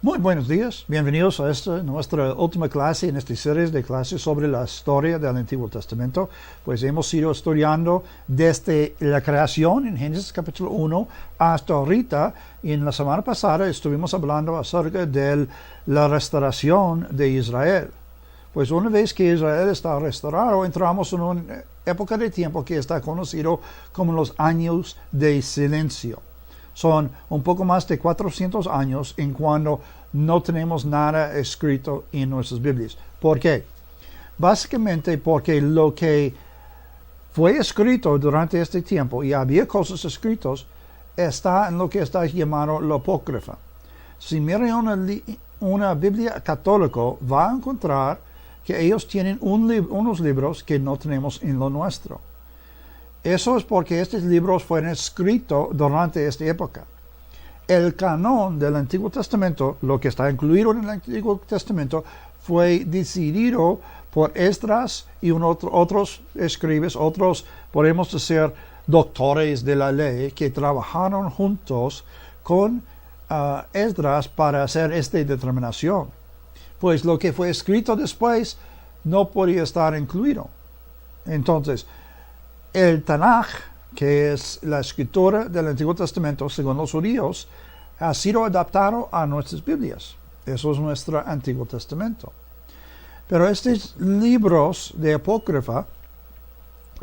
Muy buenos días, bienvenidos a nuestra última clase en esta serie de clases sobre la historia del Antiguo Testamento. Pues hemos ido estudiando desde la creación en Génesis capítulo 1 hasta ahorita, y en la semana pasada estuvimos hablando acerca de la restauración de Israel. Pues una vez que Israel está restaurado, entramos en una época de tiempo que está conocido como los años de silencio. Son un poco más de 400 años en cuando no tenemos nada escrito en nuestras Biblias. ¿Por qué? Básicamente porque lo que fue escrito durante este tiempo, y había cosas escritas, está en lo que está llamado lo apócrifa. Si mira una Biblia católica, va a encontrar que ellos tienen unos libros que no tenemos en lo nuestro. Eso es porque estos libros fueron escritos durante esta época. El canon del Antiguo Testamento, lo que está incluido en el Antiguo Testamento, fue decidido por Esdras y otros escribas, otros, podemos decir, doctores de la ley, que trabajaron juntos con Esdras para hacer esta determinación. Pues lo que fue escrito después no podía estar incluido. Entonces, el Tanaj, que es la escritura del Antiguo Testamento según los judíos, ha sido adaptado a nuestras Biblias. Eso es nuestro Antiguo Testamento. Pero estos libros de apócrifa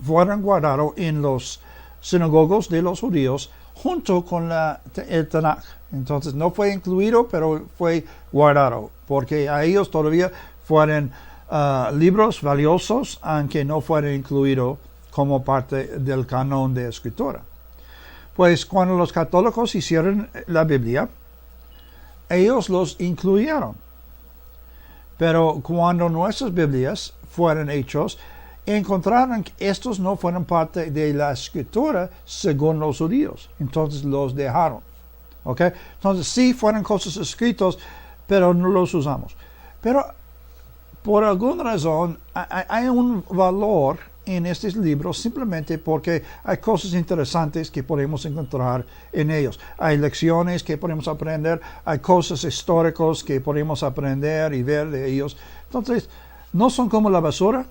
fueron guardados en los sinagogos de los judíos junto con el Tanaj. Entonces no fue incluido, pero fue guardado, porque a ellos todavía fueron libros valiosos, aunque no fueron incluidos como parte del canon de escritura. Pues cuando los católicos hicieron la Biblia, ellos los incluyeron. Pero cuando nuestras Biblias fueron hechos, encontraron que estos no fueron parte de la escritura según los judíos. Entonces los dejaron. ¿Ok? Entonces sí fueron cosas escritas, pero no los usamos. Pero por alguna razón hay un valor en estos libros simplemente porque hay cosas interesantes que podemos encontrar en ellos. Hay lecciones que podemos aprender, hay cosas históricas que podemos aprender y ver de ellos. Entonces, no son como la basura,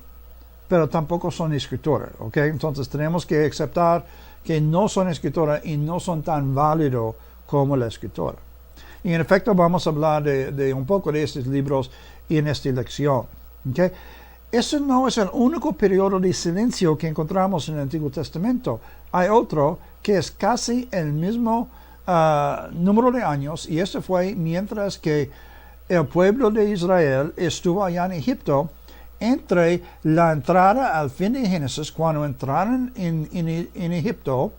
pero tampoco son escritura, ¿ok? Entonces, tenemos que aceptar que no son escritura y no son tan válidos como la escritura. Y en efecto, vamos a hablar de un poco de estos libros en esta lección, ¿ok? Eso no es el único periodo de silencio que encontramos en el Antiguo Testamento. Hay otro que es casi el mismo número de años, y este fue mientras que el pueblo de Israel estuvo allá en Egipto, entre la entrada al fin de Génesis, cuando entraron en Egipto,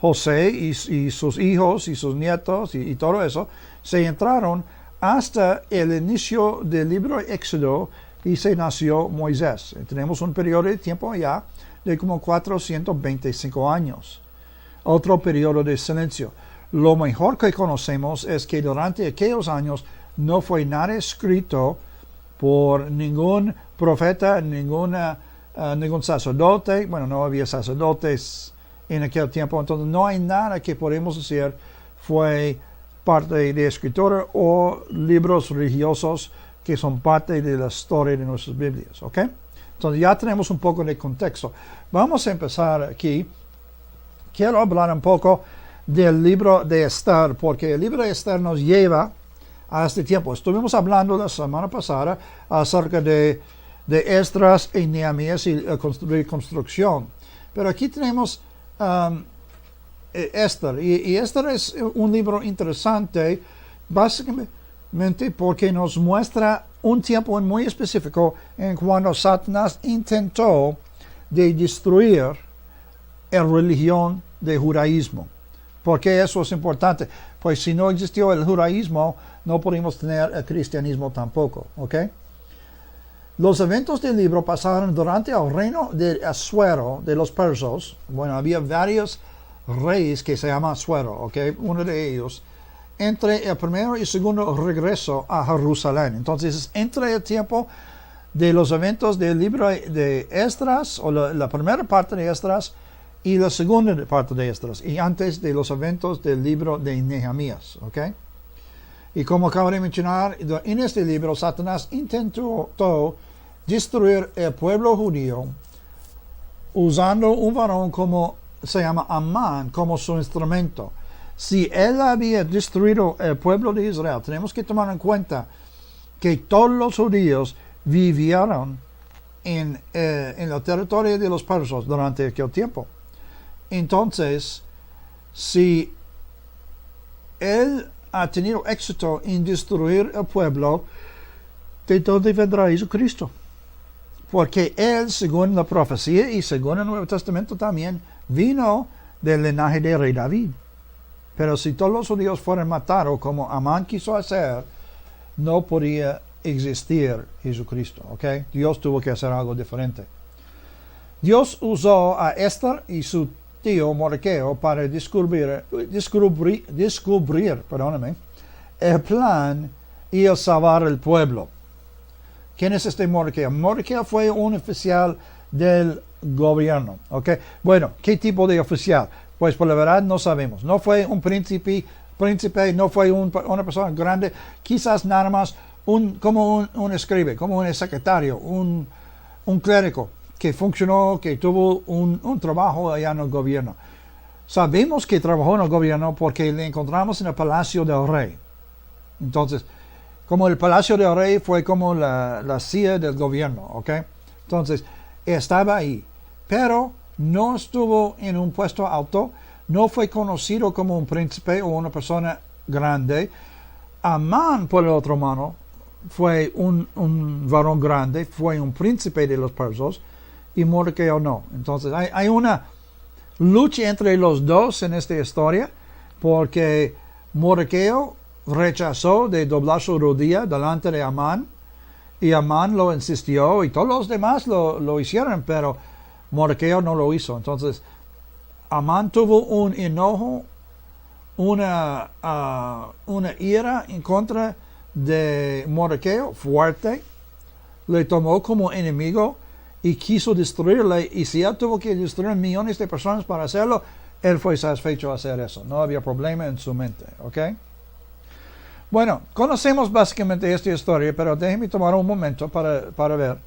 José y sus hijos y sus nietos y todo eso, se entraron hasta el inicio del libro de Éxodo, y se nació Moisés. Tenemos un periodo de tiempo allá de como 425 años. Otro periodo de silencio. Lo mejor que conocemos es que durante aquellos años no fue nada escrito por ningún profeta, ningún sacerdote. Bueno, no había sacerdotes en aquel tiempo, entonces no hay nada que podemos decir fue parte de escritura o libros religiosos que son parte de la historia de nuestras Biblias, ¿ok? Entonces ya tenemos un poco de contexto. Vamos a empezar aquí. Quiero hablar un poco del libro de Esther, porque el libro de Esther nos lleva a este tiempo. Estuvimos hablando la semana pasada acerca de Esdras y Nehemías y la reconstrucción. Pero aquí tenemos Esther, y Esther es un libro interesante, básicamente porque nos muestra un tiempo muy específico en cuando Satanás intentó de destruir la religión del judaísmo. ¿Por qué eso es importante? Pues si no existió el judaísmo, no podemos tener el cristianismo tampoco, ¿ok? Los eventos del libro pasaron durante el reino de Asuero, de los persas. Bueno, había varios reyes que se llaman Asuero, ¿ok? Uno de ellos, entre el primero y segundo regreso a Jerusalén. Entonces, entre el tiempo de los eventos del libro de Esdras, o la primera parte de Esdras, y la segunda parte de Esdras, y antes de los eventos del libro de Nehemías, ¿ok? Y como acabo de mencionar, en este libro Satanás intentó destruir el pueblo judío usando un varón como se llama Amán como su instrumento. Si él había destruido el pueblo de Israel, tenemos que tomar en cuenta que todos los judíos vivieron en el territorio de los persas durante aquel tiempo. Entonces, si él ha tenido éxito en destruir el pueblo, ¿de dónde vendrá Jesucristo? Porque él, según la profecía y según el Nuevo Testamento también, vino del linaje de rey David. Pero si todos los judíos fueran matados como Amán quiso hacer, no podía existir Jesucristo. ¿Okay? Dios tuvo que hacer algo diferente. Dios usó a Esther y su tío Mordecai para descubrir el plan y el salvar el pueblo. ¿Quién es este Mordecai? Mordecai fue un oficial del gobierno. ¿Okay? Bueno, ¿qué tipo de oficial? Pues por la verdad no sabemos. No fue un príncipe, no fue una persona grande, quizás nada más como un escribe, como un secretario, un clérigo que funcionó, que tuvo un trabajo allá en el gobierno. Sabemos que trabajó en el gobierno porque le encontramos en el palacio del rey. Entonces, como el palacio del rey fue como la silla del gobierno, ¿ok? Entonces, estaba ahí, pero no estuvo en un puesto alto, no fue conocido como un príncipe o una persona grande. Amán, por el otro mano, fue un varón grande, fue un príncipe de los persas, y Mordecai no. Entonces, hay una lucha entre los dos en esta historia, porque Mordecai rechazó de doblar su rodilla delante de Amán, y Amán lo insistió, y todos los demás lo hicieron, pero Mordecai no lo hizo. Entonces, Amán tuvo un enojo, una ira en contra de Mordecai fuerte, le tomó como enemigo y quiso destruirle, y si él tuvo que destruir millones de personas para hacerlo, él fue satisfecho a hacer eso. No había problema en su mente, ¿ok? Bueno, conocemos básicamente esta historia, pero déjenme tomar un momento para ver.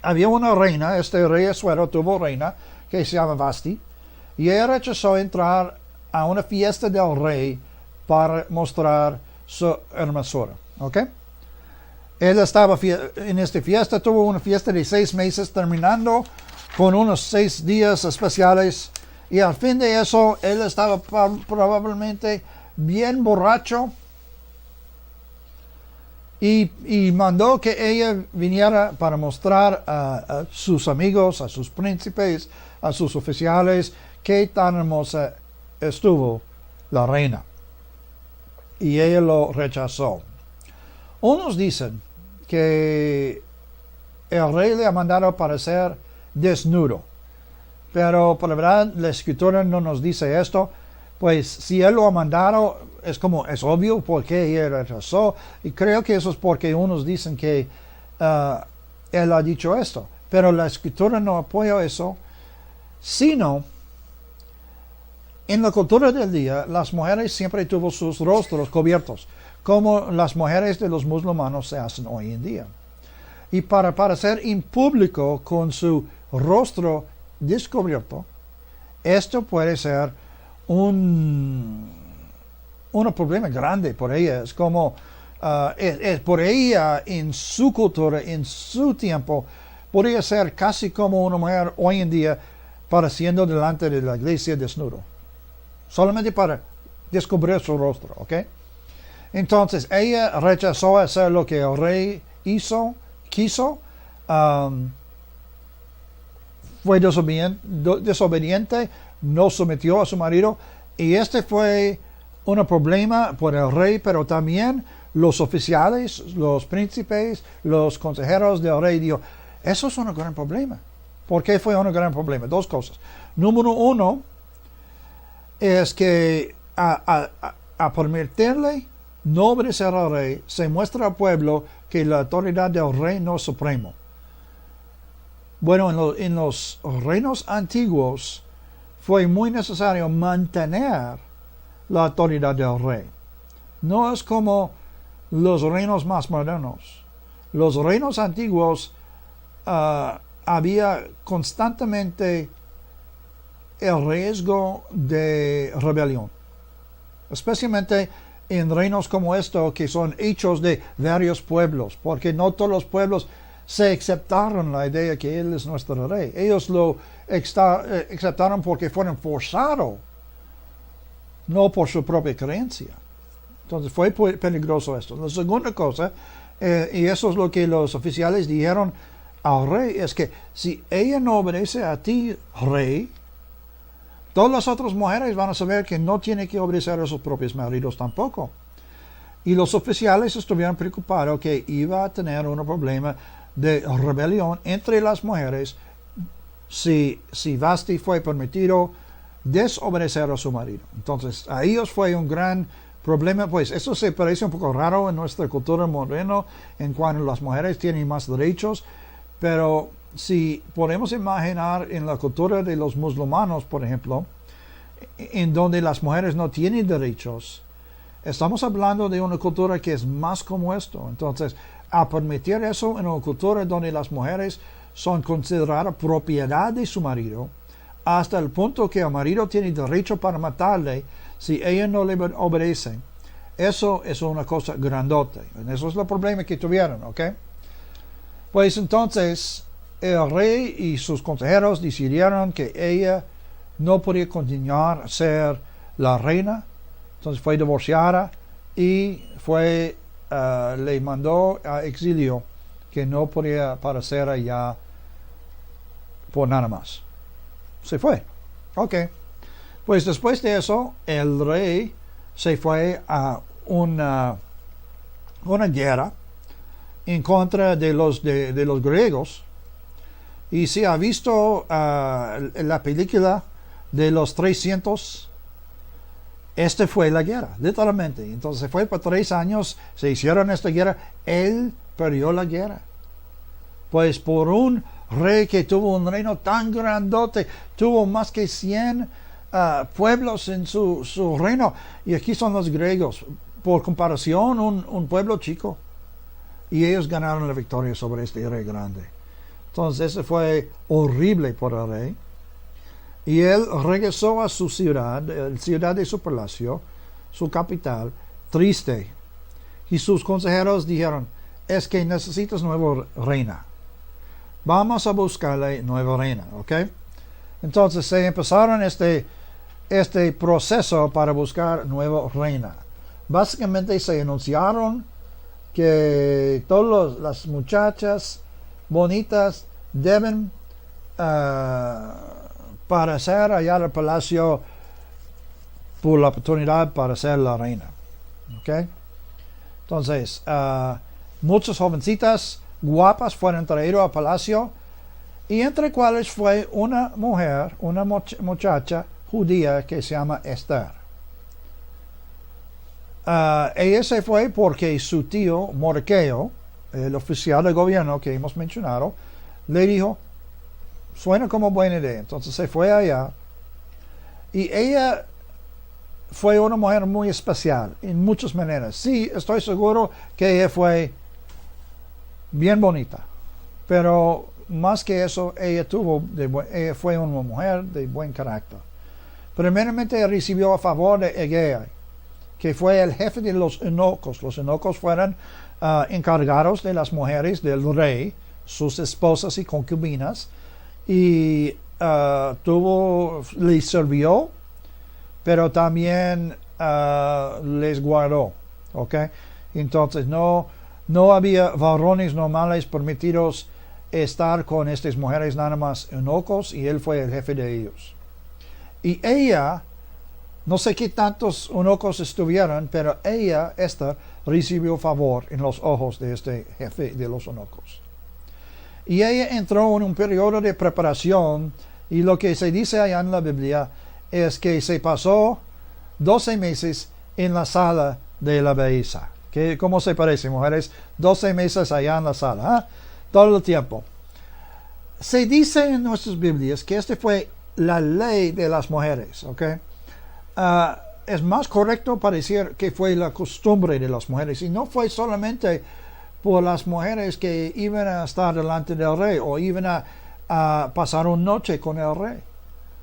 Había una reina, este rey Asuero tuvo reina, que se llama Vasti, y ella rechazó entrar a una fiesta del rey para mostrar su hermosura, ¿ok? Él estaba en esta fiesta, tuvo una fiesta de 6 meses, terminando con unos 6 días especiales, y al fin de eso, él estaba probablemente bien borracho, y mandó que ella viniera para mostrar a sus amigos, a sus príncipes, a sus oficiales, qué tan hermosa estuvo la reina. Y ella lo rechazó. Unos dicen que el rey le ha mandado para ser desnudo, pero por la verdad la escritura no nos dice esto. Pues si él lo ha mandado, es obvio porque ella rechazó, y creo que eso es porque unos dicen que él ha dicho esto, pero la escritura no apoya eso, sino en la cultura del día las mujeres siempre tuvo sus rostros cubiertos, como las mujeres de los musulmanes se hacen hoy en día. Y para aparecer en público con su rostro descubierto, esto puede ser un problema grande por ella. Es como por ella en su cultura, en su tiempo, podría ser casi como una mujer hoy en día apareciendo delante de la iglesia desnudo, solamente para descubrir su rostro, ¿ok? Entonces ella rechazó hacer lo que el rey quiso, fue desobediente, no sometió a su marido, y este fue un problema por el rey, pero también los oficiales, los príncipes, los consejeros del rey dijo, eso es un gran problema. ¿Por qué fue un gran problema? 2 cosas. Número 1 es que a permitirle no obedecer al rey, se muestra al pueblo que la autoridad del rey no es supremo. Bueno, en los reinos antiguos fue muy necesario mantener la autoridad del rey. no es como los reinos más modernos. Los reinos antiguos había constantemente el riesgo de rebelión, especialmente en reinos como estos que son hechos de varios pueblos, porque no todos los pueblos se aceptaron la idea que Él es nuestro rey. Ellos lo aceptaron porque fueron forzados, no por su propia creencia. Entonces fue peligroso esto. La segunda cosa, y eso es lo que los oficiales dijeron al rey, es que si ella no obedece a ti, rey, todas las otras mujeres van a saber que no tiene que obedecer a sus propios maridos tampoco. Y los oficiales estuvieron preocupados que iba a tener un problema de rebelión entre las mujeres si Vasti fue permitido desobedecer a su marido. Entonces, a ellos fue un gran problema, pues eso se parece un poco raro en nuestra cultura moderna, en cuanto las mujeres tienen más derechos, pero si podemos imaginar en la cultura de los musulmanes, por ejemplo, en donde las mujeres no tienen derechos, estamos hablando de una cultura que es más como esto. Entonces, a permitir eso en una cultura donde las mujeres son consideradas propiedad de su marido, hasta el punto que el marido tiene derecho para matarle si ella no le obedece, eso es una cosa grandota. Eso es el problema que tuvieron, ¿ok? Pues entonces, el rey y sus consejeros decidieron que ella no podía continuar a ser la reina, entonces fue divorciada y le mandó a exilio, que no podía aparecer allá por nada más. Se fue. Ok. Pues después de eso, el rey se fue a una guerra en contra de los griegos. Y si ha visto la película de los 300, esta fue la guerra, literalmente. Entonces fue por 3 años, se hicieron esta guerra, él perdió la guerra. Pues por un rey que tuvo un reino tan grandote, tuvo más que 100 pueblos en su reino. Y aquí son los griegos, por comparación, un pueblo chico. Y ellos ganaron la victoria sobre este rey grande. Entonces eso fue horrible por el rey. Y él regresó a su ciudad, la ciudad de su palacio, su capital, triste. Y sus consejeros dijeron, es que necesitas nueva reina. Vamos a buscarle nueva reina, ¿ok? Entonces se empezaron este proceso para buscar nueva reina. Básicamente se anunciaron que todas las muchachas bonitas deben parecer allá al palacio por la oportunidad para ser la reina. ¿Ok? Entonces, muchas jovencitas guapas fueron traídas al palacio, y entre cuales fue una mujer, una muchacha judía que se llama Esther. Ella se fue porque su tío Mordequeo, el oficial de gobierno que hemos mencionado, le dijo, suena como buena idea. Entonces se fue allá, y ella fue una mujer muy especial en muchas maneras. Sí, estoy seguro que ella fue bien bonita, pero más que eso, ella fue una mujer de buen carácter. Primeramente recibió a favor de Egea, que fue el jefe de los eunucos. Los eunucos fueron encargados de las mujeres del rey, sus esposas y concubinas, y les sirvió, pero también les guardó. ¿Ok? Entonces no había varones normales permitidos estar con estas mujeres, nada más eunucos, y él fue el jefe de ellos. Y ella, no sé qué tantos eunucos estuvieron, pero ella, Esther, recibió favor en los ojos de este jefe de los eunucos. Y ella entró en un periodo de preparación, y lo que se dice allá en la Biblia es que se pasó 12 meses en la sala de la belleza. ¿Cómo se parece, mujeres? 12 meses allá en la sala, todo el tiempo. Se dice en nuestras Biblias que esta fue la ley de las mujeres, ¿ok? es más correcto parecer que fue la costumbre de las mujeres, y no fue solamente por las mujeres que iban a estar delante del rey o iban a pasar una noche con el rey,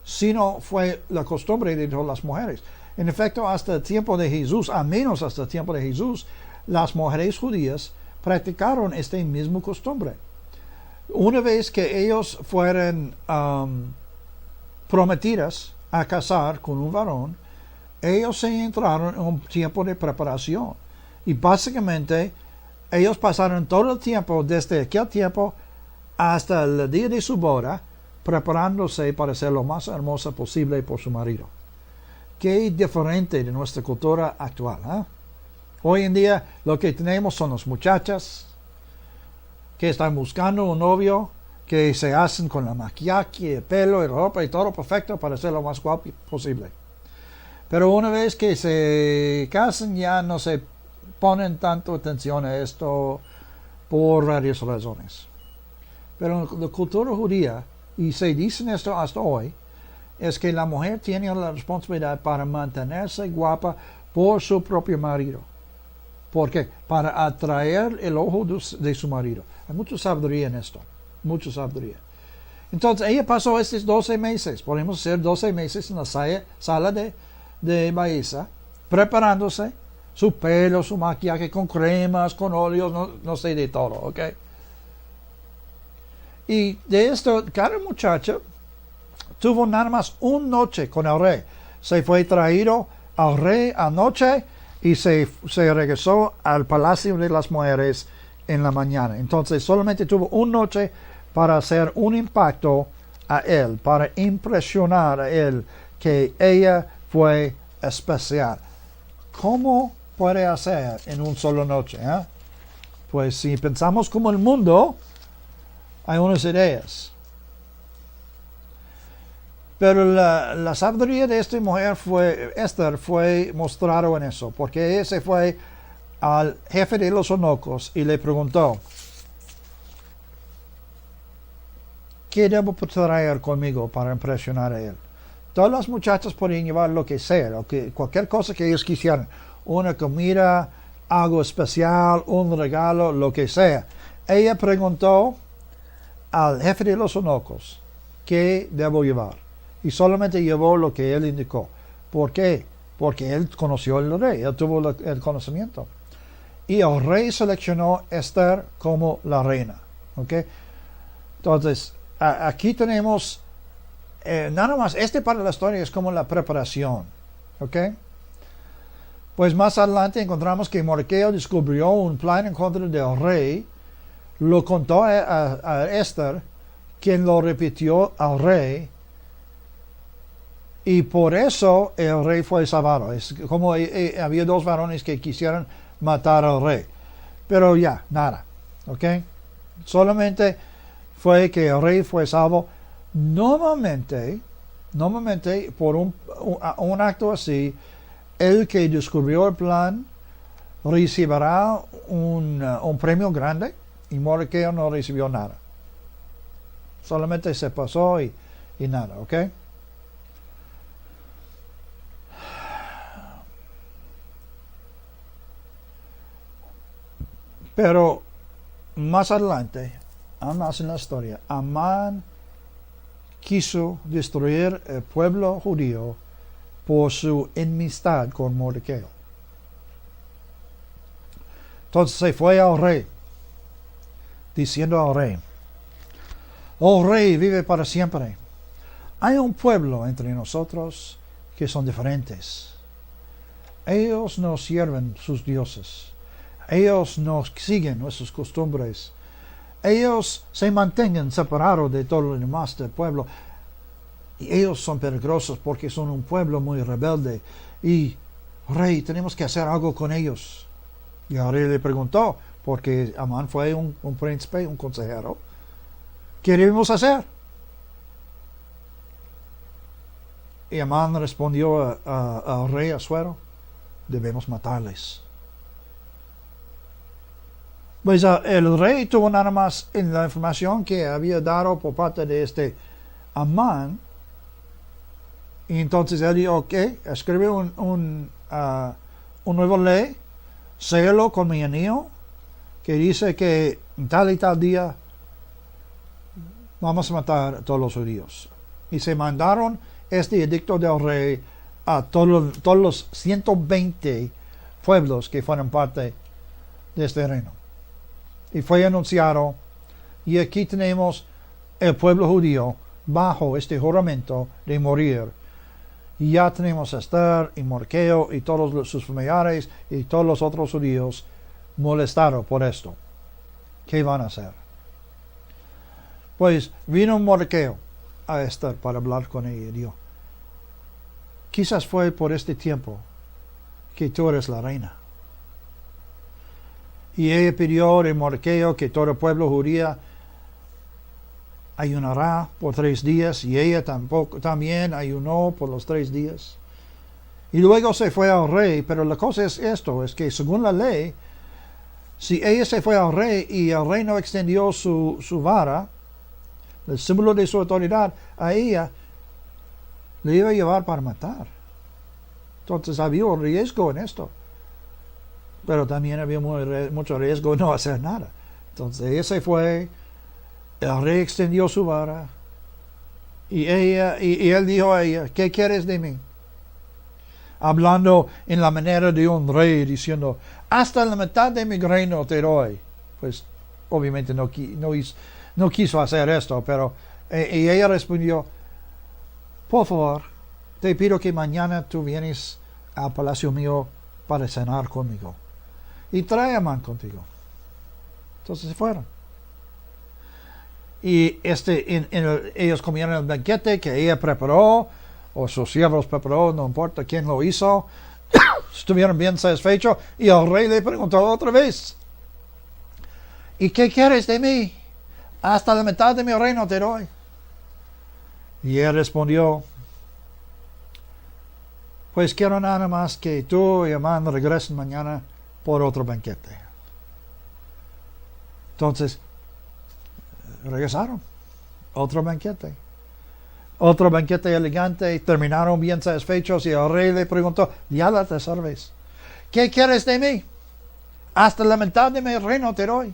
sino fue la costumbre de todas las mujeres. En efecto, hasta el tiempo de Jesús, al menos hasta el tiempo de Jesús, las mujeres judías practicaron esta misma costumbre. Una vez que ellos fueron prometidas a casar con un varón, ellos se entraron en un tiempo de preparación. Y básicamente, ellos pasaron todo el tiempo, desde aquel tiempo hasta el día de su boda, preparándose para ser lo más hermosa posible por su marido. Qué diferente de nuestra cultura actual, ¿eh? Hoy en día lo que tenemos son las muchachas que están buscando un novio, que se hacen con la maquillaje, el pelo, la ropa y todo perfecto para ser lo más guapo posible. Pero una vez que se casan ya no se ponen tanto atención a esto por varias razones. Pero en la cultura judía, y se dicen esto hasta hoy, es que la mujer tiene la responsabilidad para mantenerse guapa por su propio marido. ¿Por qué? Para atraer el ojo de su marido. Hay mucha sabiduría en esto. Mucha sabiduría. Entonces ella pasó estos 12 meses. Podemos hacer 12 meses en la sala de belleza, preparándose su pelo, su maquillaje con cremas, con óleos, no sé de todo, ¿ok? Y de esto, cada muchacho tuvo nada más una noche con el rey. Se fue traído al rey anoche y se regresó al palacio de las mujeres en la mañana. Entonces solamente tuvo una noche para hacer un impacto a él, para impresionar a él que ella fue especial. ¿Cómo puede hacer en una sola noche? Pues si pensamos como el mundo, hay unas ideas. Pero la sabiduría de esta mujer Esther fue mostrado en eso, porque ella se fue al jefe de los eunucos y le preguntó, ¿qué debo traer conmigo para impresionar a él? Todas las muchachas podían llevar lo que sea, cualquier cosa que ellos quisieran, una comida, algo especial, un regalo, lo que sea. Ella preguntó al jefe de los eunucos, ¿qué debo llevar? Y solamente llevó lo que él indicó. ¿Por qué? Porque él conoció al rey, él tuvo el conocimiento. Y el rey seleccionó a Esther como la reina. ¿Okay? Entonces, aquí tenemos, nada más, parte de la historia es como la preparación. ¿Okay? Pues más adelante encontramos que Mordecai descubrió un plan en contra del rey, lo contó a Esther, quien lo repitió al rey, y por eso el rey fue salvado. Es como había dos varones que quisieran matar al rey. Pero ya, nada. ¿Ok? Solamente fue que el rey fue salvo. Normalmente por un acto así, el que descubrió el plan recibirá un premio grande, y Mordecai no recibió nada. Solamente se pasó y nada. ¿Ok? Pero más adelante, más en la historia, Amán quiso destruir el pueblo judío por su enemistad con Mordecai. Entonces se fue al rey, diciendo al rey, oh rey, vive para siempre. Hay un pueblo entre nosotros que son diferentes. Ellos no sirven sus dioses. Ellos no siguen nuestras costumbres. Ellos se mantienen separados de todo lo demás del pueblo. Y ellos son peligrosos porque son un pueblo muy rebelde. Y, rey, tenemos que hacer algo con ellos. Y el rey le preguntó, porque Amán fue un príncipe, un consejero, ¿qué debemos hacer? Y Amán respondió al rey Asuero, debemos matarles. Pues el rey tuvo nada más en la información que había dado por parte de Amán, Y entonces él dijo, ok, escribe un nuevo ley, séalo con mi anillo, que dice que en tal y tal día vamos a matar a todos los judíos. Y se mandaron este edicto del rey a todos los 120 pueblos que fueron parte de este reino. Y fue anunciado, y aquí tenemos el pueblo judío bajo este juramento de morir. Y ya tenemos a Esther y Morqueo y todos sus familiares y todos los otros judíos molestados por esto. ¿Qué van a hacer? Pues vino Morqueo a Esther para hablar con ella y dijo, quizás fue por este tiempo que tú eres la reina. Y ella pidió de Morqueo que todo el pueblo judío ayunará por 3 días, y ella también ayunó por los 3 días. Y luego se fue al rey, pero la cosa es esto, es que según la ley, si ella se fue al rey y el rey no extendió su vara, el símbolo de su autoridad, a ella le iba a llevar para matar. Entonces había un riesgo en esto, pero también había mucho riesgo de no hacer nada. Entonces ella se fue, el rey extendió su vara, y él dijo a ella, ¿qué quieres de mí? Hablando en la manera de un rey, diciendo, hasta la mitad de mi reino te doy. Pues obviamente no quiso hacer esto, pero y ella respondió, por favor, te pido que mañana tú vienes al palacio mío para cenar conmigo, y trae a Amán contigo. Entonces se fueron. Y ellos comieron el banquete que ella preparó, o sus siervos preparó, no importa quién lo hizo. Estuvieron bien satisfechos, y el rey le preguntó otra vez, ¿y qué quieres de mí? Hasta la mitad de mi reino te doy. Y él respondió, pues quiero nada más que tú y Amán regresen mañana por otro banquete. Entonces regresaron, otro banquete elegante, terminaron bien satisfechos, y el rey le preguntó, ya la tercera vez, ¿qué quieres de mí? Hasta la mitad de mi reino te doy.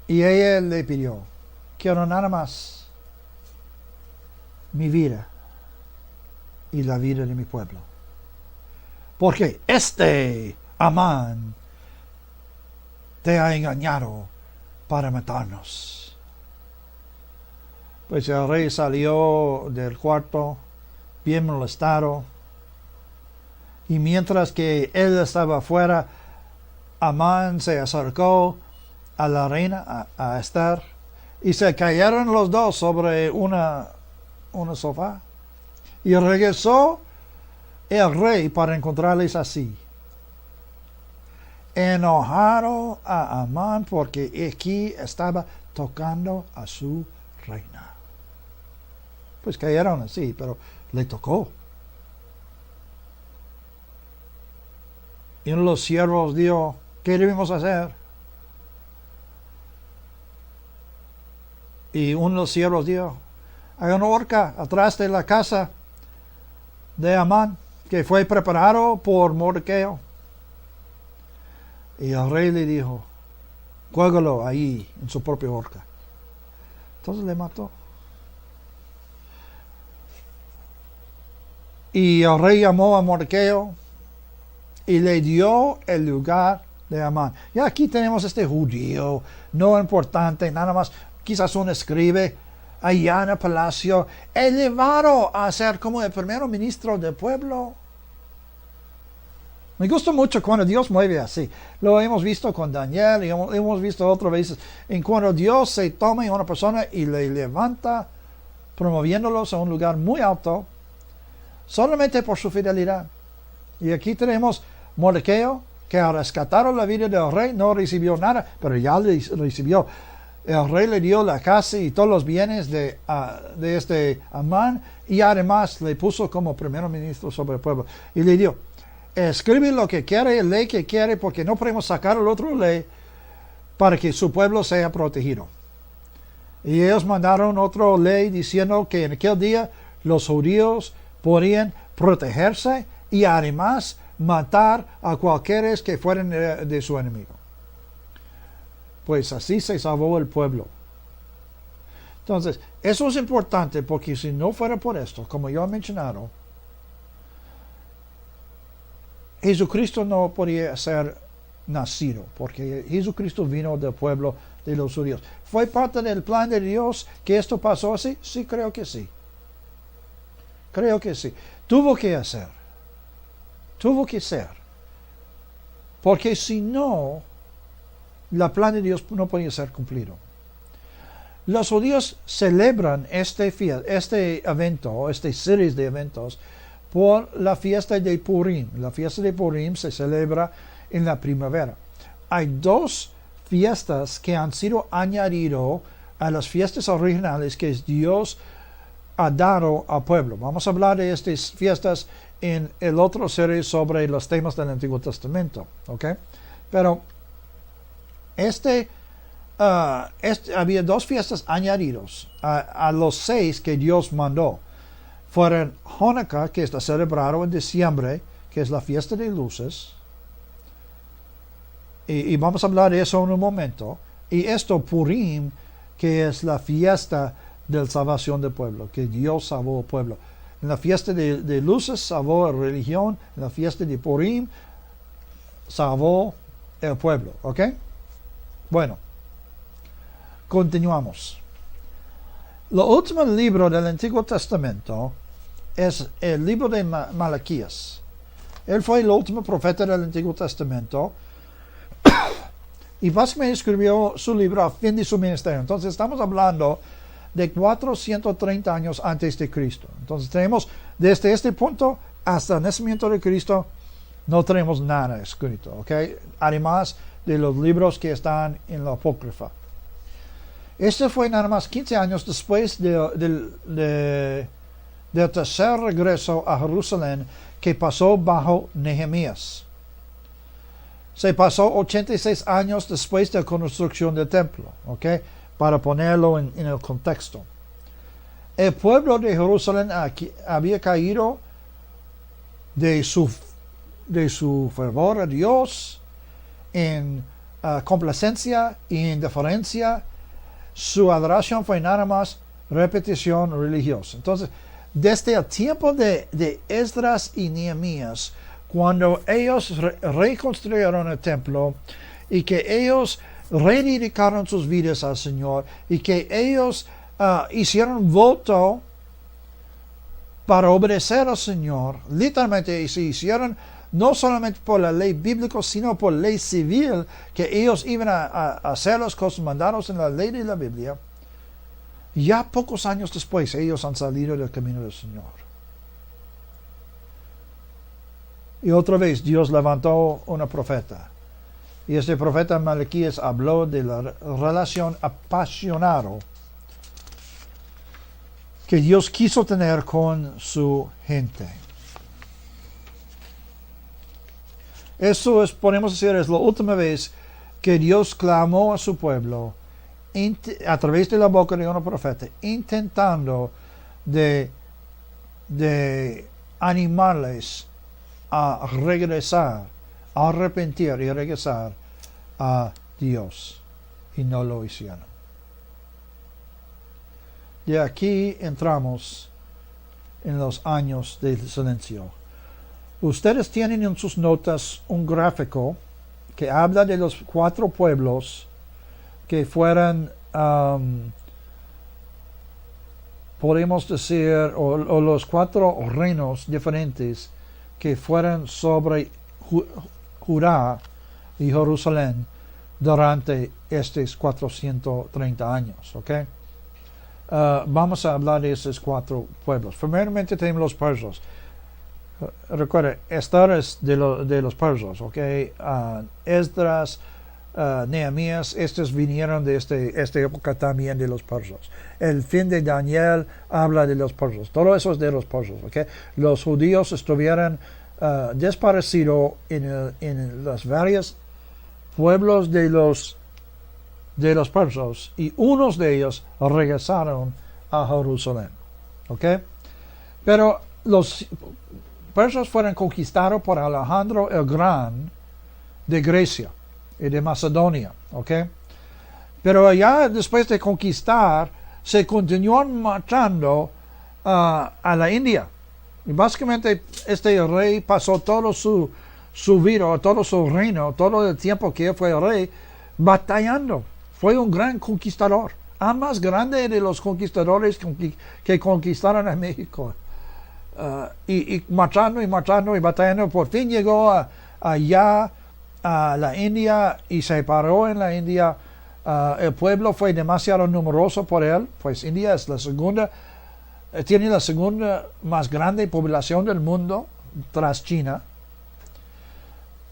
Y ella le pidió, quiero nada más mi vida y la vida de mi pueblo, porque Amán te ha engañado para matarnos. Pues el rey salió del cuarto bien molestado, y mientras que él estaba afuera, Amán se acercó a la reina, a Esther, y se cayeron los dos sobre una sofá, y regresó el rey para encontrarles así, enojado a Amán porque aquí estaba tocando a su reina. Pues cayeron así, pero le tocó. Y uno de los siervos dijo, ¿qué debemos hacer? Y uno de los siervos dijo, hay una horca atrás de la casa de Amán, que fue preparado por Morqueo. Y el rey le dijo, cuélgalo ahí en su propia horca. Entonces le mató. Y el rey llamó a Morqueo y le dio el lugar de Amán. Y aquí tenemos este judío, no importante, nada más, quizás un escribe, allá en el palacio, elevado a ser como el primer ministro del pueblo. Me gusta mucho cuando Dios mueve así. Lo hemos visto con Daniel, y hemos visto otras veces, en cuando Dios se toma a una persona y le levanta, promoviéndolos a un lugar muy alto, solamente por su fidelidad. Y aquí tenemos Morqueo, que al rescatar la vida del rey no recibió nada, pero ya recibió. El rey le dio la casa y todos los bienes de este Amán, y además le puso como primer ministro sobre el pueblo. Y le dio, escribe lo que quiere, ley que quiere, porque no podemos sacar el otro ley para que su pueblo sea protegido. Y ellos mandaron otra ley diciendo que en aquel día los judíos podían protegerse y además matar a cualquiera que fueran de su enemigo. Pues así se salvó el pueblo. Entonces, eso es importante porque si no fuera por esto, como yo he mencionado, Jesucristo no podía ser nacido, porque Jesucristo vino del pueblo de los judíos. ¿Fue parte del plan de Dios que esto pasó así? Sí, creo que sí. Creo que sí. Tuvo que hacer. Tuvo que ser. Porque si no, el plan de Dios no podía ser cumplido. Los judíos celebran este evento, esta serie de eventos, por la fiesta de Purim. La fiesta de Purim se celebra en la primavera. Hay dos fiestas que han sido añadidas a las fiestas originales que Dios ha dado al pueblo. Vamos a hablar de estas fiestas en el otro serie sobre los temas del Antiguo Testamento. ¿Okay? Pero había dos fiestas añadidas a los 6 que Dios mandó. Fueron Hanukkah, que está celebrado en diciembre, que es la fiesta de luces. Y vamos a hablar de eso en un momento. Y esto Purim, que es la fiesta de la salvación del pueblo, que Dios salvó al pueblo. En la fiesta de luces salvó la religión. En la fiesta de Purim salvó el pueblo. ¿Ok? Bueno, continuamos. El último libro del Antiguo Testamento es el libro de Malaquías. Él fue el último profeta del Antiguo Testamento y básicamente escribió su libro a fin de su ministerio. Entonces estamos hablando de 430 años antes de Cristo. Entonces tenemos desde este punto hasta el nacimiento de Cristo no tenemos nada escrito, ¿ok? Además de los libros que están en la apócrifa. Este fue nada más 15 años después del tercer regreso a Jerusalén que pasó bajo Nehemías. Se pasó 86 años después de la construcción del templo, ¿ok? Para ponerlo en el contexto. El pueblo de Jerusalén había caído de su fervor a Dios en complacencia y indiferencia. Su adoración fue nada más repetición religiosa. Entonces, desde el tiempo de Esdras y Nehemías, cuando ellos reconstruyeron el templo y que ellos rededicaron sus vidas al Señor y que ellos hicieron voto para obedecer al Señor, literalmente se hicieron no solamente por la ley bíblica, sino por ley civil, que ellos iban a hacer las cosas mandadas en la ley de la Biblia. Ya pocos años después, ellos han salido del camino del Señor. Y otra vez, Dios levantó una profeta. Y este profeta Malaquías habló de la relación apasionada que Dios quiso tener con su gente. Eso es, podemos decir, es la última vez que Dios clamó a su pueblo a través de la boca de un profeta, intentando de animarles a regresar, a arrepentir y regresar a Dios. Y no lo hicieron. De aquí entramos en los años del silencio. Ustedes tienen en sus notas un gráfico que habla de los 4 pueblos que fueran, podemos decir, o los 4 reinos diferentes que fueran sobre Judá y Jerusalén durante estos 430 años. ¿Okay? Vamos a hablar de esos 4 pueblos. Primeramente tenemos los persas. Recuerda, Esther es de los persas, ¿ok? Esdras, Nehemías, estos vinieron de esta época también de los persas. El fin de Daniel habla de los persas. Todo eso es de los persas, ¿ok? Los judíos estuvieron desaparecidos en los varios pueblos de los de los persas y unos de ellos regresaron a Jerusalén. ¿Ok? Pero los persas fueron conquistados por Alejandro el Gran de Grecia y de Macedonia. ¿Ok? Pero allá después de conquistar se continuaron marchando a la India. Y básicamente este rey pasó todo su vida, todo su reino, todo el tiempo que él fue rey, batallando. Fue un gran conquistador, más grande de los conquistadores que conquistaron a México. Y marchando y marchando y batallando, por fin llegó allá a la India y se paró en la India. El pueblo fue demasiado numeroso por él, pues India es tiene la segunda más grande población del mundo tras China.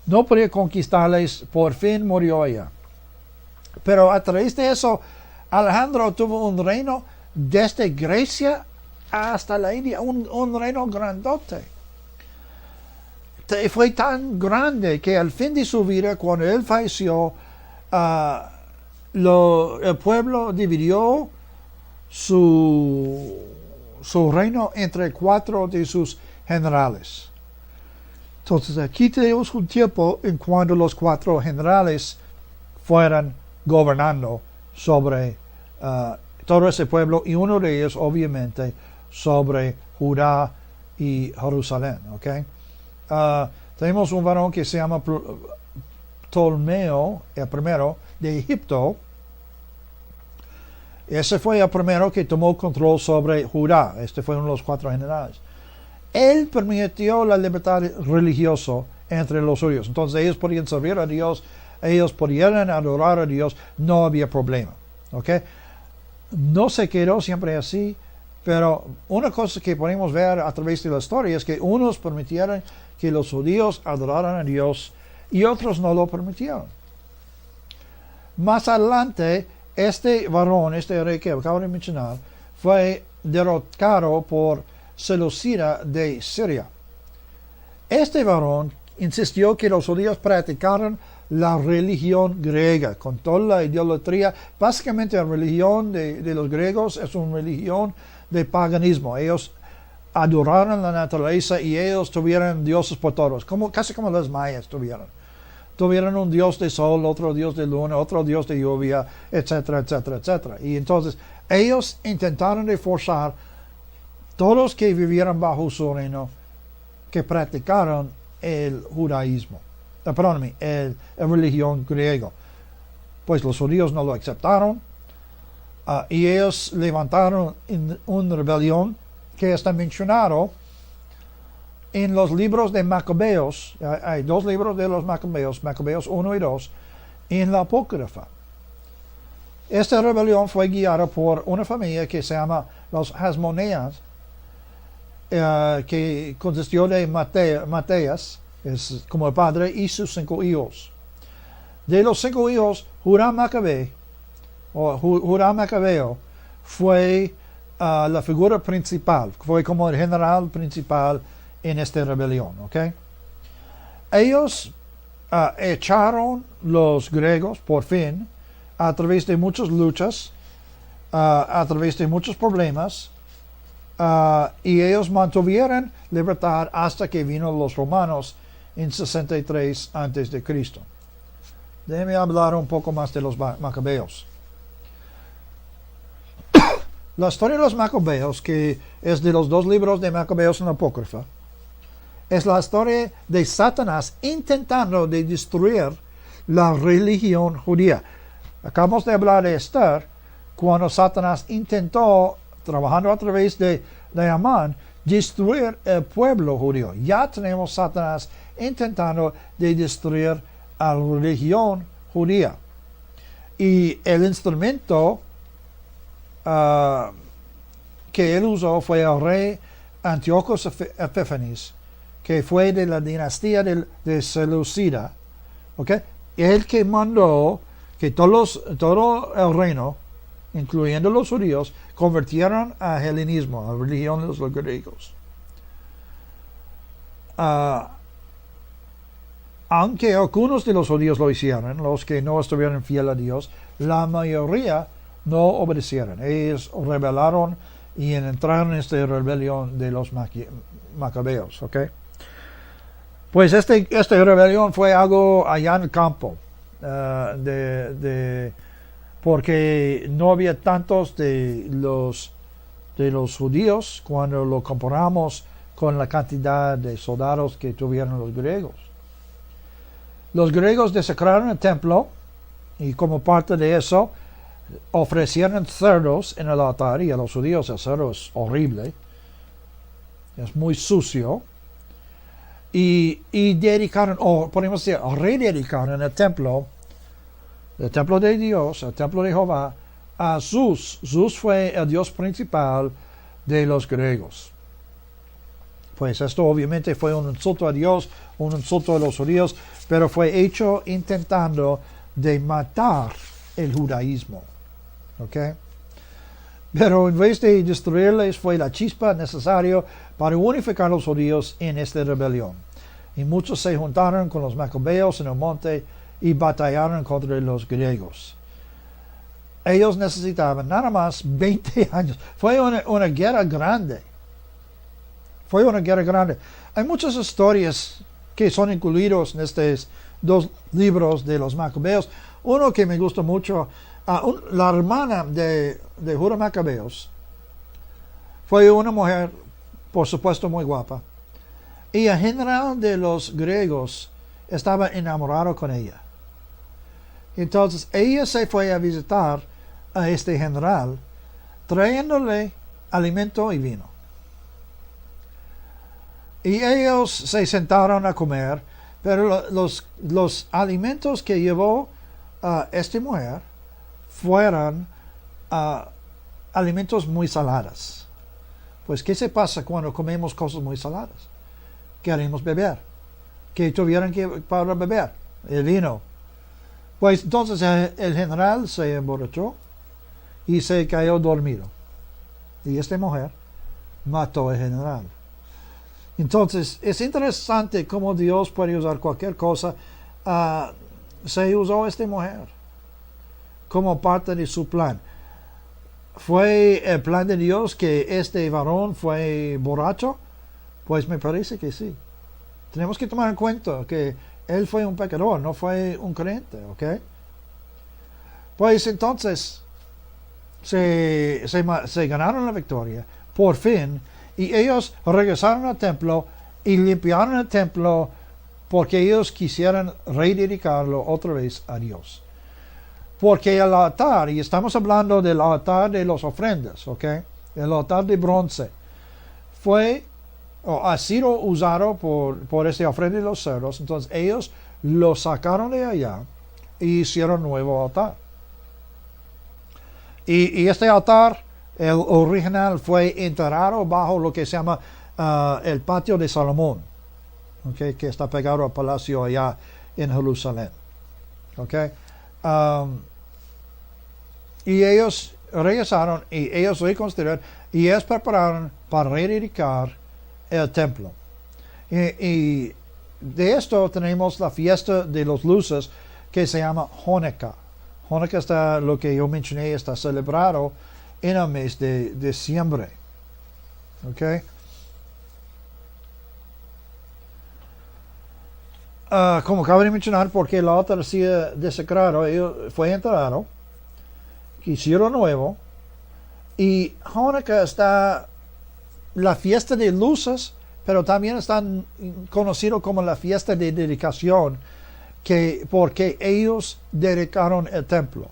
No podía conquistarles, por fin murió allá. Pero a través de eso, Alejandro tuvo un reino desde Grecia hasta la India, un reino grandote. Fue tan grande que al fin de su vida, cuando él falleció, el pueblo dividió su reino entre 4 de sus generales. Entonces aquí tenemos un tiempo en cuando los 4 generales fueran gobernando sobre todo ese pueblo, y uno de ellos obviamente sobre Judá y Jerusalén. ¿Okay? Tenemos un varón que se llama Ptolomeo el primero de Egipto. Ese fue el primero que tomó control sobre Judá. Este fue uno de los 4 generales. Él permitió la libertad religiosa entre los judíos. Entonces ellos podían servir a Dios, ellos podían adorar a Dios, no había problema. ¿Okay? No se quedó siempre así, pero una cosa que podemos ver a través de la historia es que unos permitieron que los judíos adoraran a Dios y otros no lo permitieron. Más adelante, este varón, este rey que acabo de mencionar, fue derrotado por Seleucida de Siria. Este varón insistió que los judíos practicaran la religión griega, con toda la idolatría. Básicamente la religión de los griegos es una religión de paganismo. Ellos adoraron la naturaleza y ellos tuvieron dioses por todos, casi como los mayas tuvieron. Tuvieron un dios de sol, otro dios de luna, otro dios de lluvia, etcétera, etcétera, etcétera. Y entonces ellos intentaron de forzar todos que vivieron bajo su reino que practicaron el judaísmo, la religión griega. Pues los judíos no lo aceptaron y ellos levantaron una rebelión que está mencionado en los libros de Macabeos. Hay 2 libros de los Macabeos, Macabeos 1 y 2, en la Apócrifa. Esta rebelión fue guiada por una familia que se llama los Hasmoneas, que consistió de Mateas, es como el padre, y sus 5 hijos. De los 5 hijos, Judá Macabeo fue la figura principal, fue como el general principal en esta rebelión. ¿Okay? Ellos echaron los griegos por fin a través de muchas luchas, a través de muchos problemas, y ellos mantuvieron libertad hasta que vino los romanos en 63 a.C. Déjeme hablar un poco más de los Macabeos. La historia de los Macabeos, que es de los 2 libros de Macabeos en la Apócrifa, es la historia de Satanás intentando de destruir la religión judía. Acabamos de hablar de Esther, cuando Satanás intentó, trabajando a través de Amán, destruir el pueblo judío. Ya tenemos Satanás intentando de destruir a la religión judía. Y el instrumento que él usó fue el rey Antíoco Epífanes, que fue de la dinastía de Seleucida. ¿Okay? El que mandó que todo el reino, incluyendo los judíos, convirtieron a helenismo, a la religión de los griegos. Aunque algunos de los judíos lo hicieron, los que no estuvieron fieles a Dios, la mayoría no obedecieron. Ellos rebelaron y entraron en esta rebelión de los macabeos. ¿Okay? Pues esta rebelión fue algo allá en el campo, porque no había tantos de los judíos cuando lo comparamos con la cantidad de soldados que tuvieron los griegos. Los griegos desecraron el templo y como parte de eso ofrecieron cerdos en el altar, y a los judíos el cerdo es horrible, es muy sucio, y dedicaron, o podemos decir, rededicaron el templo de Dios, el templo de Jehová, a Zeus. Zeus fue el dios principal de los griegos. Pues esto obviamente fue un insulto a Dios, un insulto a los judíos, pero fue hecho intentando de matar el judaísmo. ¿Okay? Pero en vez de destruirles, fue la chispa necesaria para unificar a los judíos en esta rebelión. Y muchos se juntaron con los macabeos en el monte y batallaron contra los griegos. Ellos necesitaban nada más 20 años. Fue una guerra grande. Fue una guerra grande. Hay muchas historias que son incluidos en estos dos libros de los macabeos. Uno que me gusta mucho, la hermana de Judá Macabeos fue una mujer, por supuesto, muy guapa. Y el general de los griegos estaba enamorado con ella. Entonces ella se fue a visitar a este general, trayéndole alimento y vino. Y ellos se sentaron a comer, pero los alimentos que llevó esta mujer fueron alimentos muy salados. Pues, ¿qué se pasa cuando comemos cosas muy saladas? Queremos beber. ¿Qué tuvieron que para beber? El vino. Pues entonces el general se emborrachó y se cayó dormido. Y esta mujer mató al general. Entonces, es interesante cómo Dios puede usar cualquier cosa. Se usó esta mujer como parte de su plan. ¿Fue el plan de Dios que este varón fue borracho? Pues me parece que sí. Tenemos que tomar en cuenta que él fue un pecador, no fue un creyente, ¿ok? Pues entonces se ganaron la victoria, por fin, y ellos regresaron al templo y limpiaron el templo porque ellos quisieran rededicarlo otra vez a Dios. Porque el altar, y estamos hablando del altar de las ofrendas, ¿ok? El altar de bronce, ha sido usado por esta ofrenda de los cerdos. Entonces ellos lo sacaron de allá y hicieron un nuevo altar. Y este altar, el original, fue enterrado bajo lo que se llama el patio de Salomón, ¿okay? Que está pegado al palacio allá en Jerusalén. ¿Okay? Y ellos regresaron y ellos reconstruyeron y ellos prepararon para rededicar el templo. Y de esto tenemos la fiesta de los luces que se llama Hanukkah. Hanukkah está, lo que yo mencioné, está celebrado en el mes de diciembre. ¿Ok? Como acabo de mencionar, porque el altar sido desecrado, fue enterrado, hicieron nuevo, y Hanukkah está la fiesta de luces, pero también está conocido como la fiesta de dedicación, porque ellos dedicaron el templo.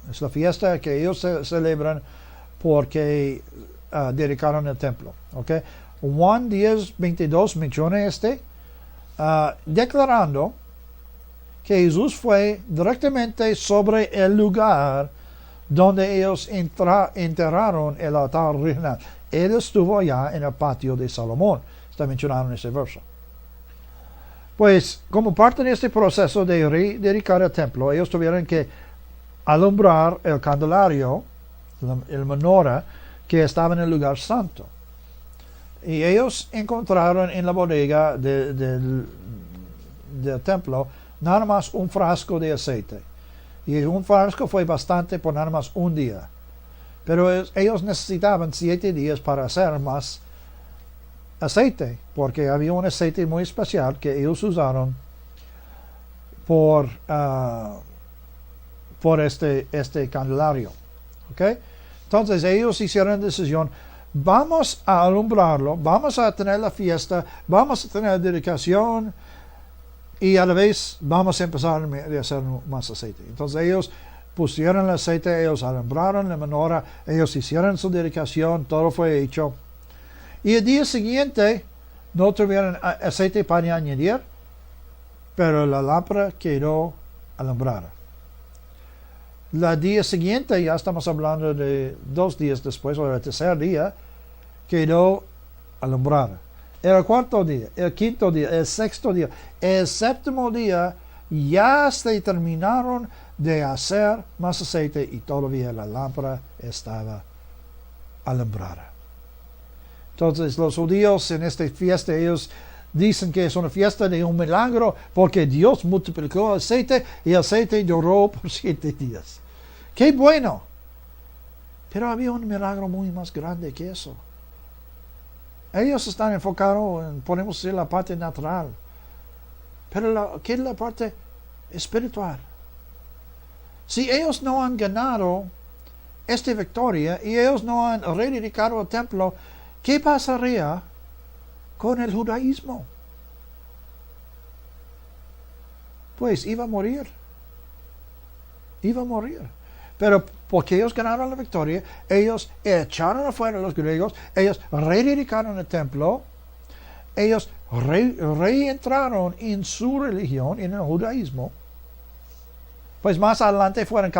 Es la fiesta que ellos celebran porque dedicaron el templo. ¿Okay? Juan 10:22 menciona declarando que Jesús fue directamente sobre el lugar donde ellos enterraron el altar original. Él estuvo allá en el patio de Salomón. Está mencionado en ese verso. Pues, como parte de este proceso de rededicar el templo, ellos tuvieron que alumbrar el candelario, el menorá, que estaba en el lugar santo. Y ellos encontraron en la bodega del del templo nada más un frasco de aceite. Y un frasco fue bastante por nada más un día. Pero ellos necesitaban 7 días para hacer más aceite, porque había un aceite muy especial que ellos usaron por este candelario. ¿Okay? Entonces ellos hicieron la decisión, vamos a alumbrarlo, vamos a tener la fiesta, vamos a tener la dedicación y a la vez vamos a empezar a hacer más aceite. Entonces ellos pusieron el aceite, ellos alumbraron la menorá, ellos hicieron su dedicación, todo fue hecho. Y el día siguiente no tuvieron aceite para añadir, pero la lámpara quedó alumbrada. El día siguiente, ya estamos hablando de 2 días después, o el tercer día, quedó alumbrada. El cuarto día, el quinto día, el sexto día, el séptimo día, ya se terminaron de hacer más aceite y todavía la lámpara estaba alumbrada. Entonces los judíos en esta fiesta, ellos dicen que es una fiesta de un milagro porque Dios multiplicó el aceite y el aceite duró por 7 días. ¡Qué bueno! Pero había un milagro muy más grande que eso. Ellos están enfocados en, podemos decir, la parte natural. Pero ¿qué es la parte espiritual? Si ellos no han ganado esta victoria y ellos no han rededicado el templo, ¿qué pasaría con el judaísmo? Pues iba a morir. Iba a morir. Pero porque ellos ganaron la victoria, ellos echaron afuera a los griegos, ellos rededicaron el templo, ellos reentraron en su religión, en el judaísmo. Pues más adelante fueron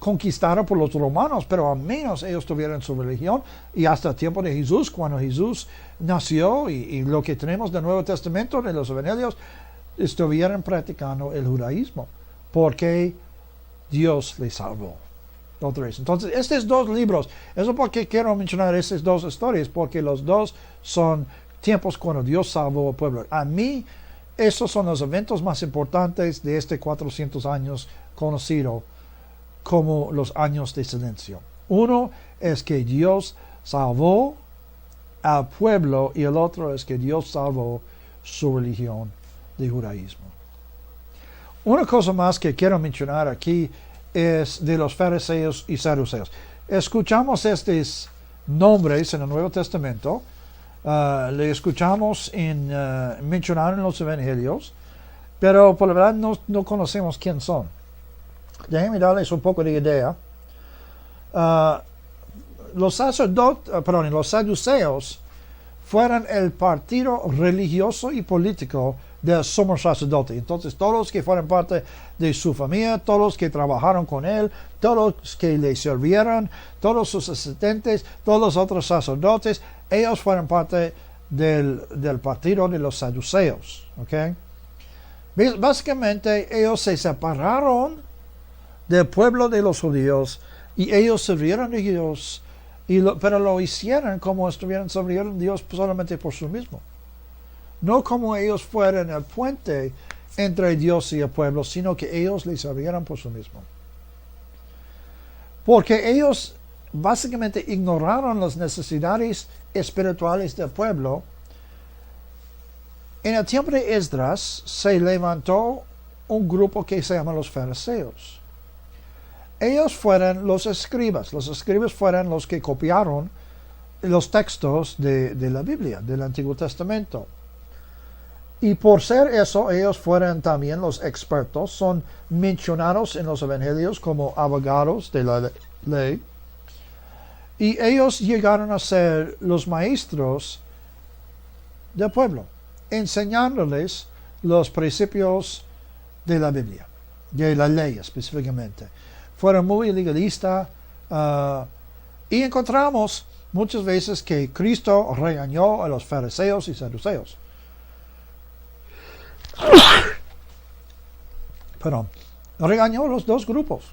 conquistados por los romanos, pero al menos ellos tuvieron su religión, y hasta el tiempo de Jesús, cuando Jesús nació, y lo que tenemos del Nuevo Testamento, de los evangelios, estuvieron practicando el judaísmo, porque Dios les salvó. Entonces, estos 2 libros, eso es porque quiero mencionar estas 2 historias, porque los 2 son tiempos cuando Dios salvó al pueblo. A mí, esos son los eventos más importantes de este 400 años conocido como los años de silencio. Uno es que Dios salvó al pueblo y el otro es que Dios salvó su religión de judaísmo. Una cosa más que quiero mencionar aquí es de los fariseos y saduceos. Escuchamos estos nombres en el Nuevo Testamento, le escuchamos mencionar en los evangelios, pero por la verdad no conocemos quién son. Déjenme darles un poco de idea. Los saduceos fueron el partido religioso y político del sumo sacerdote. Entonces todos los que fueron parte de su familia, todos los que trabajaron con él, todos los que le sirvieron, todos sus asistentes, todos los otros sacerdotes, ellos fueron parte del partido de los saduceos. ¿Okay? Básicamente ellos se separaron del pueblo de los judíos y ellos sirvieron a Dios, pero lo hicieron como estuvieran sirviendo a Dios solamente por sí mismo. No como ellos fueran el puente entre Dios y el pueblo, sino que ellos le sirvieran por sí mismo. Porque ellos básicamente ignoraron las necesidades espirituales del pueblo. En el tiempo de Esdras se levantó un grupo que se llama los fariseos. Ellos fueron los escribas. Los escribas fueron los que copiaron los textos de la Biblia, del Antiguo Testamento. Y por ser eso, ellos fueron también los expertos, son mencionados en los evangelios como abogados de la ley. Y ellos llegaron a ser los maestros del pueblo, enseñándoles los principios de la Biblia, de la ley específicamente. Fueron muy legalistas y encontramos muchas veces que Cristo regañó a los fariseos y saduceos. Perdón, regañó a los 2 grupos,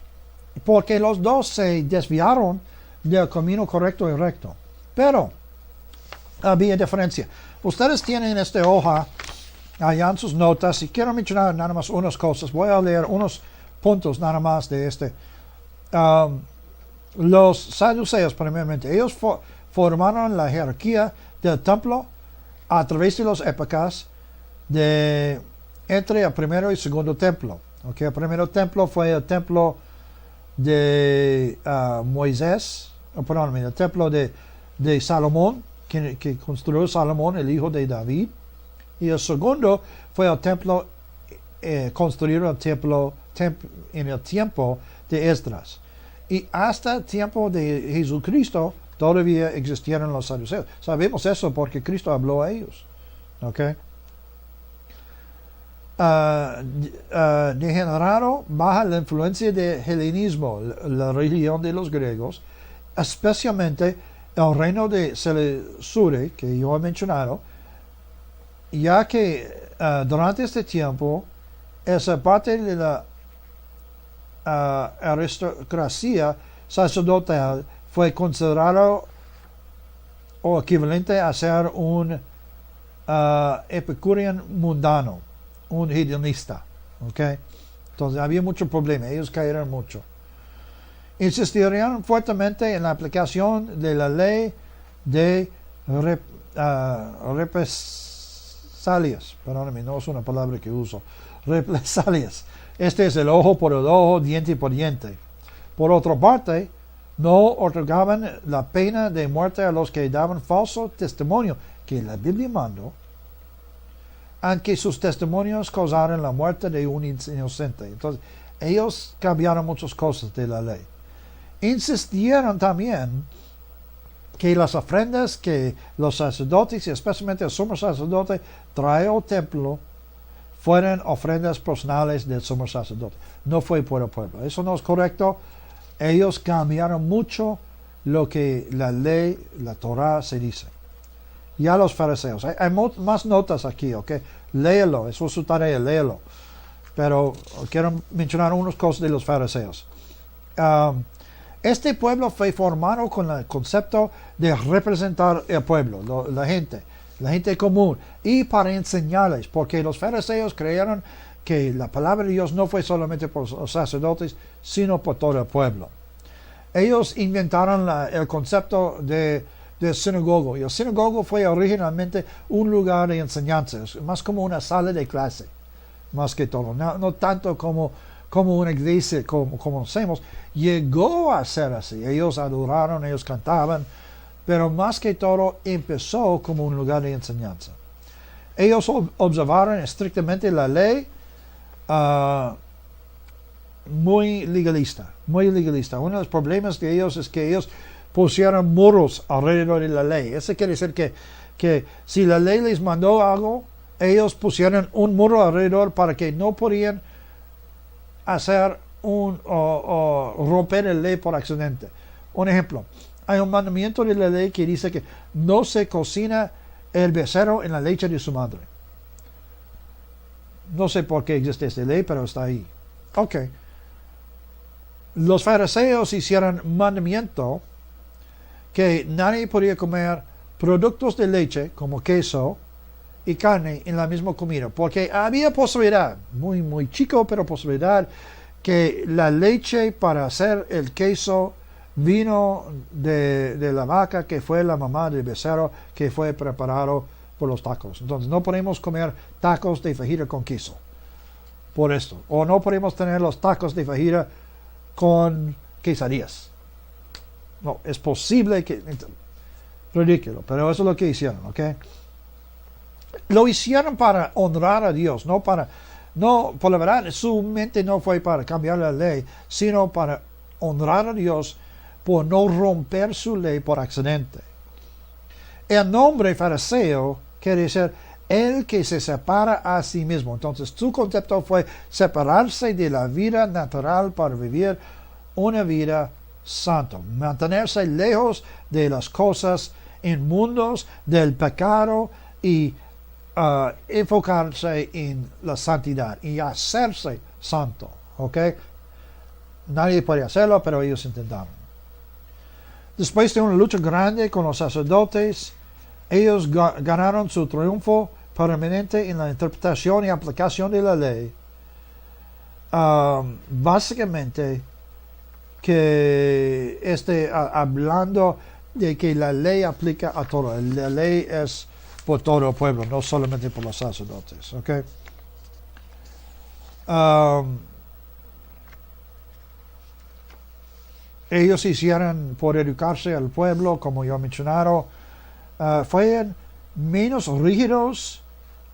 porque los 2 se desviaron del camino correcto y recto. Pero había diferencia. Ustedes tienen esta hoja allá en sus notas, y quiero mencionar nada más unas cosas. Voy a leer unos puntos nada más de este. Los saduceos, primeramente, ellos formaron la jerarquía del templo a través de las épocas entre el primero y segundo templo. Okay, el primer templo fue el templo de Moisés, perdón, el templo de Salomón, que construyó Salomón, el hijo de David. Y el segundo fue el templo construido en el tiempo de Esdras. Y hasta el tiempo de Jesucristo todavía existieron los saduceos. Sabemos eso porque Cristo habló a ellos. ¿Okay? Degenerado bajo la influencia del helenismo, la religión de los griegos, especialmente el reino de Seleucide, que yo he mencionado, ya que durante este tiempo esa parte de la aristocracia sacerdotal fue considerado o equivalente a ser un epicurean mundano, un hedonista. ¿Okay? Entonces había mucho problema, ellos cayeron mucho. Insistirían fuertemente en la aplicación de la ley de represalias. Perdóname, no es una palabra que uso. Represalias. Este es el ojo por el ojo, diente por diente. Por otra parte, no otorgaban la pena de muerte a los que daban falso testimonio, que la Biblia mandó, aunque sus testimonios causaran la muerte de un inocente. Entonces, ellos cambiaron muchas cosas de la ley. Insistieron también que las ofrendas que los sacerdotes, y especialmente el sumo sacerdote, traía al templo, fueran ofrendas personales del sumo sacerdote. No fue por el pueblo. Eso no es correcto. Ellos cambiaron mucho lo que la ley, la Torah, se dice. Ya los fariseos. Hay más notas aquí, ¿ok? Léelo, eso es su tarea, léelo. Pero quiero mencionar unas cosas de los fariseos. Este pueblo fue formado con el concepto de representar el pueblo, la gente común, y para enseñarles, porque los fariseos creyeron que la palabra de Dios no fue solamente por los sacerdotes, sino por todo el pueblo. Ellos inventaron el concepto de sinagoga, y el sinagoga fue originalmente un lugar de enseñanza, más como una sala de clase, más que todo, no tanto como una iglesia como conocemos. Llegó a ser así, ellos adoraron, ellos cantaban, pero más que todo empezó como un lugar de enseñanza. Ellos observaron estrictamente la ley, muy legalista. Uno de los problemas de ellos es que ellos pusieron muros alrededor de la ley. Eso quiere decir que si la ley les mandó algo, ellos pusieron un muro alrededor para que no podían hacer o romper la ley por accidente. Un ejemplo, hay un mandamiento de la ley que dice que no se cocina el becerro en la leche de su madre. No sé por qué existe esta ley, pero está ahí. Ok. Los fariseos hicieron mandamiento que nadie podía comer productos de leche como queso y carne en la misma comida, porque había posibilidad, muy chico, pero posibilidad que la leche para hacer el queso vino de la vaca que fue la mamá del becerro que fue preparado por los tacos. Entonces no podemos comer tacos de fajira con queso por esto, o no podemos tener los tacos de fajira con quesadillas. No, es posible que... Ridículo, pero eso es lo que hicieron, ¿ok? Lo hicieron para honrar a Dios, por la verdad, su mente no fue para cambiar la ley, sino para honrar a Dios por no romper su ley por accidente. El nombre fariseo quiere decir el que se separa a sí mismo. Entonces, su concepto fue separarse de la vida natural para vivir una vida santa, mantenerse lejos de las cosas inmundos, del pecado y enfocarse en la santidad y hacerse santo. ¿Ok? Nadie podía hacerlo, pero ellos intentaron. Después de una lucha grande con los sacerdotes, ellos ganaron su triunfo permanente en la interpretación y aplicación de la ley, básicamente que hablando de que la ley aplica a todo. La ley es por todo el pueblo, no solamente por los sacerdotes. ¿Okay? Ellos hicieron por educarse al pueblo, como yo mencionaron, fueron menos rígidos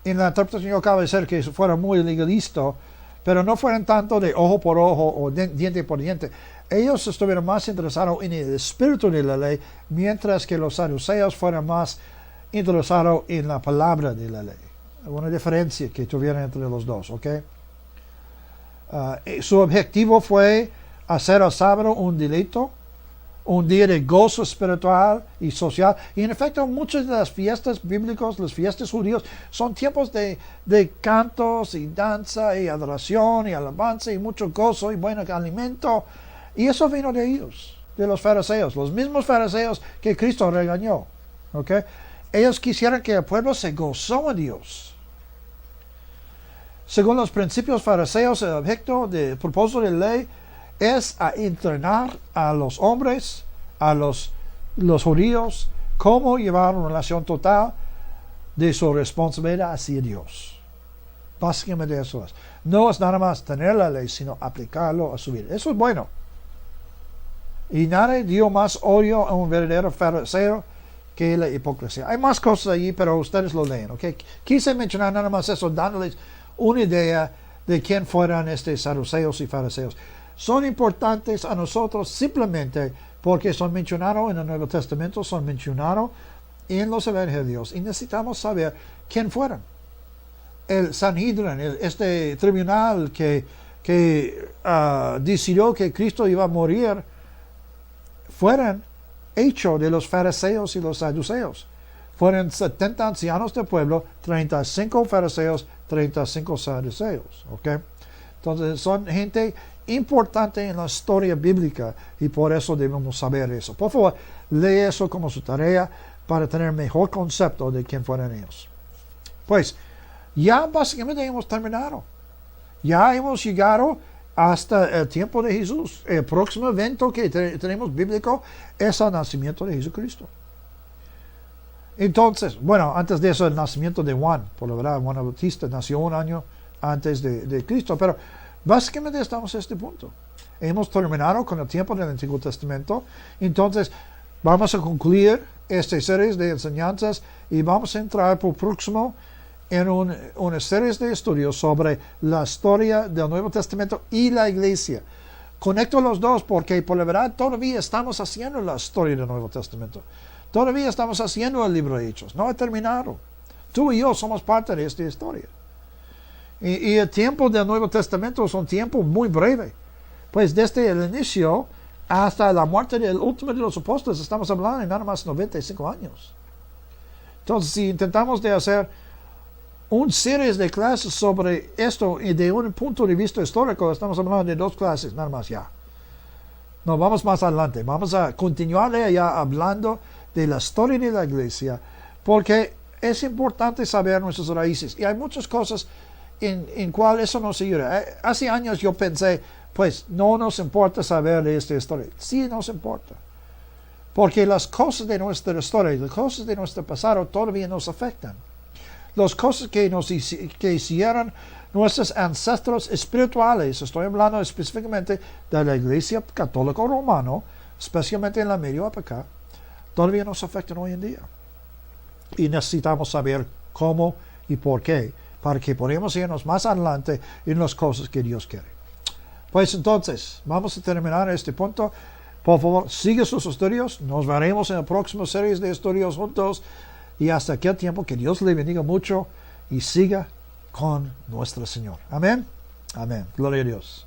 en la interpretación. Yo acabo de decir que fueron muy legalistas, pero no fueron tanto de ojo por ojo o diente por diente. Ellos estuvieron más interesados en el espíritu de la ley, mientras que los saduceos fueron más interesados en la palabra de la ley. Una diferencia que tuvieron entre los dos, ¿ok? Su objetivo fue hacer el sábado un delito, un día de gozo espiritual y social. Y en efecto, muchas de las fiestas bíblicas, las fiestas judías, son tiempos de cantos y danza y adoración y alabanza y mucho gozo y buen alimento. Y eso vino de ellos, de los fariseos, los mismos fariseos que Cristo regañó. ¿Okay? Ellos quisieran que el pueblo se gozó en Dios. Según los principios fariseos, el objeto del propósito de la ley es a entrenar a los hombres, a los judíos, cómo llevar una relación total de su responsabilidad hacia Dios. Básicamente eso es. No es nada más tener la ley, sino aplicarlo a su vida. Eso es bueno. Y nadie dio más odio a un verdadero fariseo que la hipocresía. Hay más cosas allí, pero ustedes lo leen. ¿Okay? Quise mencionar nada más eso, dándoles una idea de quién fueran estos saduceos y fariseos. Son importantes a nosotros simplemente porque son mencionados en el Nuevo Testamento, son mencionados en los Evangelios y necesitamos saber quién fueron. El Sanhedrin, este tribunal que decidió que Cristo iba a morir, fueron hechos de los fariseos y los saduceos. Fueron 70 ancianos del pueblo, 35 fariseos, 35 saduceos. ¿Okay? Entonces son gente importante en la historia bíblica y por eso debemos saber eso. Por favor, lee eso como su tarea para tener mejor concepto de quién fueron ellos. Pues ya básicamente hemos terminado. Ya hemos llegado hasta el tiempo de Jesús. El próximo evento que tenemos bíblico es el nacimiento de Jesucristo. Entonces, bueno, antes de eso el nacimiento de Juan, por la verdad, Juan Bautista nació un año antes de Cristo, pero básicamente estamos a este punto. Hemos terminado con el tiempo del Antiguo Testamento, entonces vamos a concluir esta serie de enseñanzas y vamos a entrar por próximo en una serie de estudios sobre la historia del Nuevo Testamento y la Iglesia. Conecto los dos porque por la verdad todavía estamos haciendo la historia del Nuevo Testamento. Todavía estamos haciendo el libro de Hechos. No ha terminado. Tú y yo somos parte de esta historia. Y el tiempo del Nuevo Testamento es un tiempo muy breve. Pues desde el inicio hasta la muerte del último de los apóstoles estamos hablando de nada más 95 años. Entonces, si intentamos de hacer una serie de clases sobre esto y de un punto de vista histórico, estamos hablando de 2 clases, nada más ya. No, vamos más adelante. Vamos a continuar allá hablando de la historia de la iglesia, porque es importante saber nuestras raíces. Y hay muchas cosas en cual eso nos ayuda. Hace años yo pensé, pues no nos importa saber de esta historia. Sí nos importa. Porque las cosas de nuestra historia, las cosas de nuestro pasado todavía nos afectan. Las cosas que hicieron nuestros ancestros espirituales, estoy hablando específicamente de la Iglesia Católica Romana, especialmente en la medio época, todavía nos afectan hoy en día. Y necesitamos saber cómo y por qué, para que podamos irnos más adelante en las cosas que Dios quiere. Pues entonces, vamos a terminar este punto. Por favor, sigue sus estudios. Nos veremos en la próxima serie de estudios juntos. Y hasta aquel tiempo, que Dios le bendiga mucho y siga con nuestro Señor. Amén. Amén. Gloria a Dios.